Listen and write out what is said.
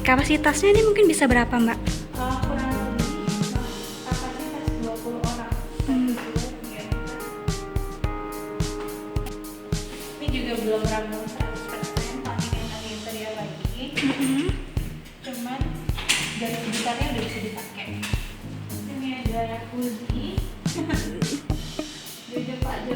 Kapasitasnya ini mungkin bisa berapa, Mbak? Kurang lebih kapasitas 20 orang. Ini juga belum rampung 100%, paling yang ada interior lagi. Cuman dari sekitarnya udah bisa dipakai. Ini ada jacuzzi. Ada Pak Jo.